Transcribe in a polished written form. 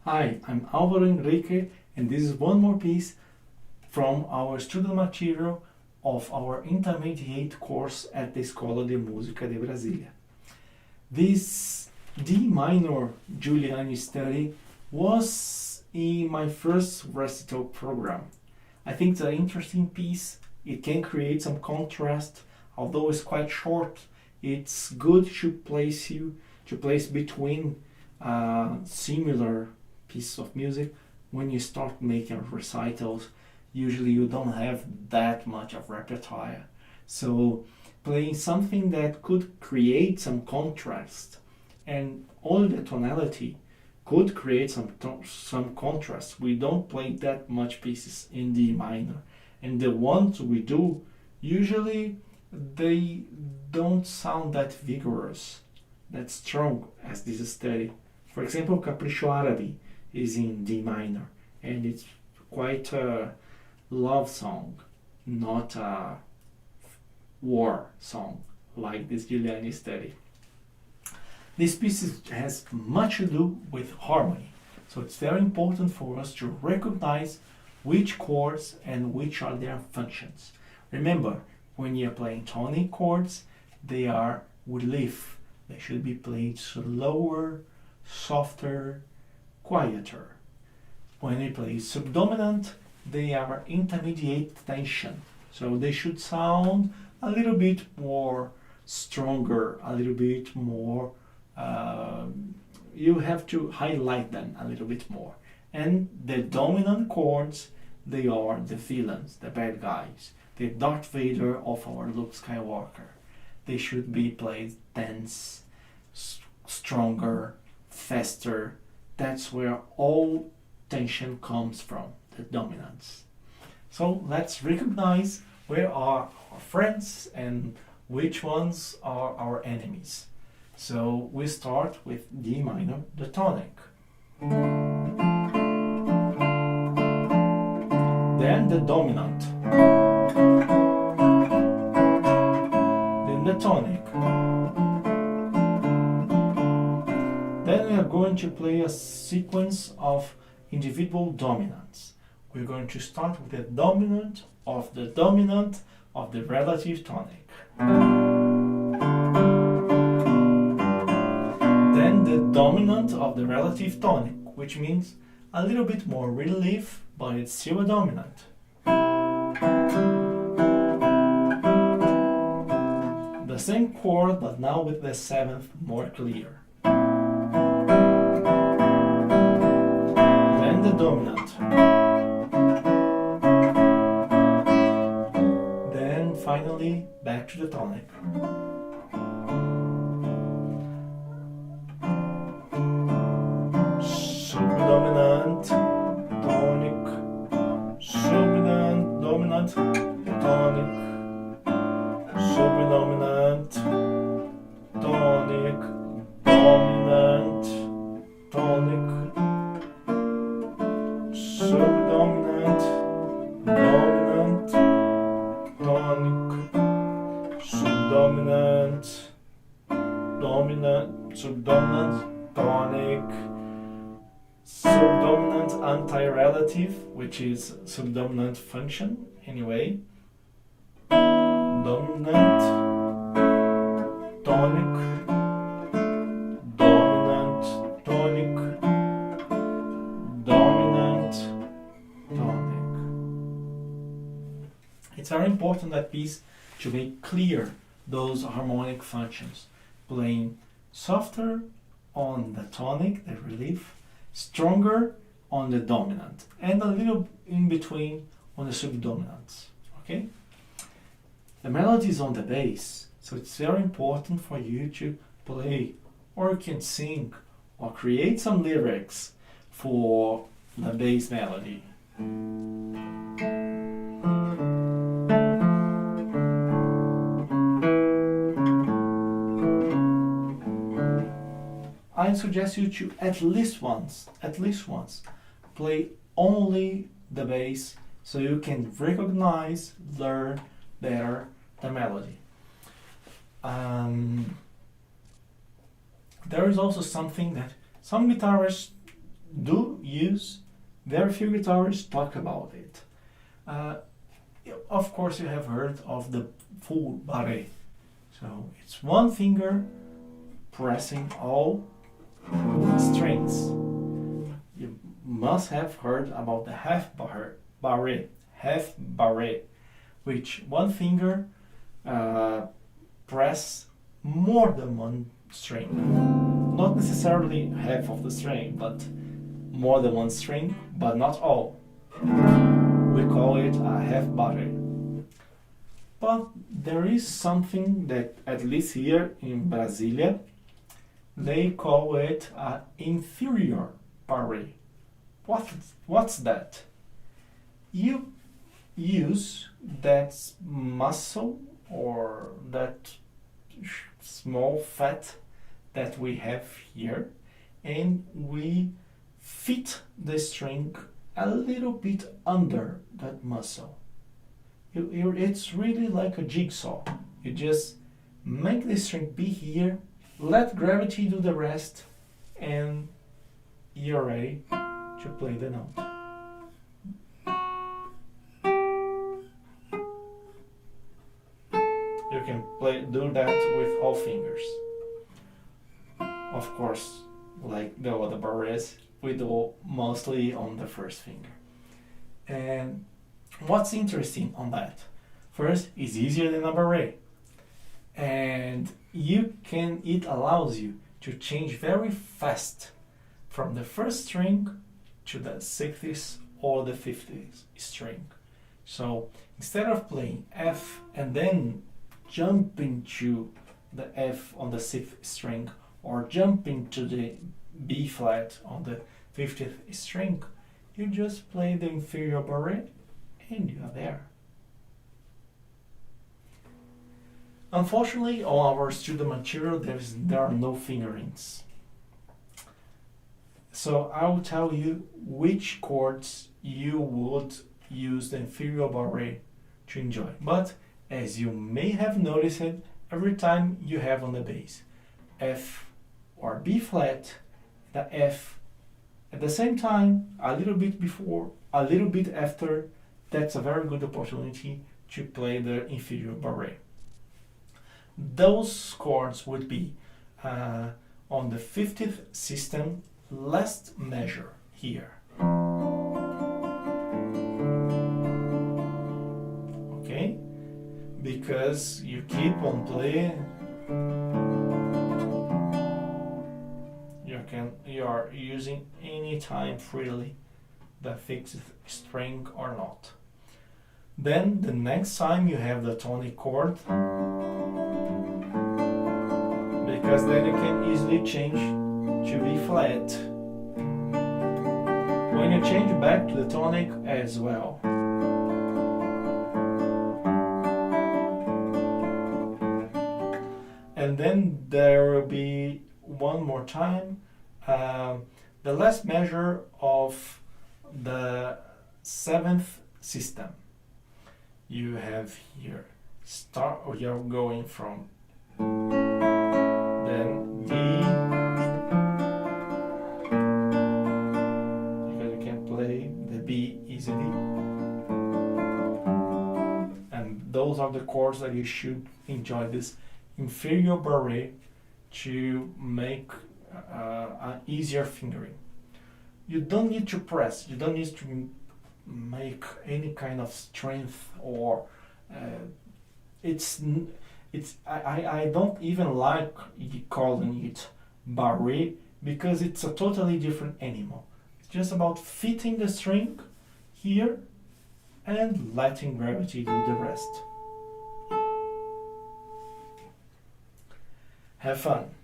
Hi, I'm Alvaro Henrique, and this is one more piece from our student material of our intermediate course at the Escola de Música de Brasília. This D minor Giuliani study was in my first recital program. I think it's an interesting piece. It can create some contrast, although it's quite short. It's good to place between similar pieces of music. When you start making recitals, usually you don't have that much of repertoire. So playing something that could create some contrast and all the tonality could create some contrast. We don't play that much pieces in D minor, and the ones we do, usually they don't sound that vigorous, that strong as this study. For example, Capricho Árabe is in D minor, and it's quite a love song, not a war song like this Giuliani study. This piece has much to do with harmony, so it's very important for us to recognize which chords and which are their functions. Remember, when you're playing tonic chords, they are with leaf. They should be played slower, softer, quieter. When they play subdominant, they are intermediate tension. So they should sound a little bit more stronger, a little bit more, you have to highlight them a little bit more. And the dominant chords, they are the villains, the bad guys, the Darth Vader of our Luke Skywalker. They should be played tense, stronger, faster. That's where all tension comes from, the dominance. So let's recognize where are our friends and which ones are our enemies. So we start with D minor, the tonic. Then the dominant. Then the tonic. Then we are going to play a sequence of individual dominants. We're going to start with the dominant of the relative tonic. Then the dominant of the relative tonic, which means a little bit more relief, but it's still a dominant. The same chord, but now with the seventh more clear. Then the dominant. Then finally back to the tonic. Subdominant, tonic, subdominant, dominant, tonic, subdominant, tonic, dominant, tonic, subdominant, dominant, tonic, subdominant, dominant, subdominant, tonic, subdominant anti-relative, which is subdominant function anyway, dominant, tonic, dominant, tonic, dominant, tonic. It's very important that piece to make clear those harmonic functions, playing softer on the tonic, the relief, stronger on the dominant, and a little in between on the subdominants. Okay? The melody is on the bass, so it's very important for you to play, or you can sing, or create some lyrics for the bass melody. I suggest you to at least once, play only the bass so you can recognize, learn better the melody. There is also something that some guitarists do use, very few guitarists talk about it. Of course, you have heard of the full barré. So it's one finger pressing all strings. You must have heard about the half barré, which one finger press more than one string. Not necessarily half of the string, but more than one string, but not all. We call it a half barré. But there is something that, at least here in Brasilia, they call it an inferior barré. What's that? You use that muscle or that small fat that we have here, and we fit the string a little bit under that muscle. It's really like a jigsaw. You just make the string be here, let gravity do the rest, and you're ready to play the note. You can do that with all fingers. Of course, like the other barrés, we do mostly on the first finger. And what's interesting on that? First, it's easier than a barré. And it allows you to change very fast from the first string to the 60th or the 50th string. So instead of playing F and then jumping to the F on the 6th string or jumping to the B flat on the 50th string, you just play the inferior barré and you are there. Unfortunately, on our studio material there are no fingerings. So I will tell you which chords you would use the inferior barré to enjoy. But as you may have noticed, every time you have on the bass F or B flat, the F at the same time, a little bit before, a little bit after, that's a very good opportunity to play the inferior barré. Those chords would be on the 50th system, last measure here. Okay? Because you keep on playing, you are using any time freely the fixed string or not. Then the next time you have the tonic chord, because then you can easily change to B flat. When you change back to the tonic as well. And then there will be one more time the last measure of the 7th system. You have here you're going from then D, because you can play the B easily, and those are the chords that you should enjoy this inferior barré to make an easier fingering. You don't need to press, you don't need to make any kind of strength or I don't even like calling it barré because it's a totally different animal. It's just about fitting the string here and letting gravity do the rest. Have fun.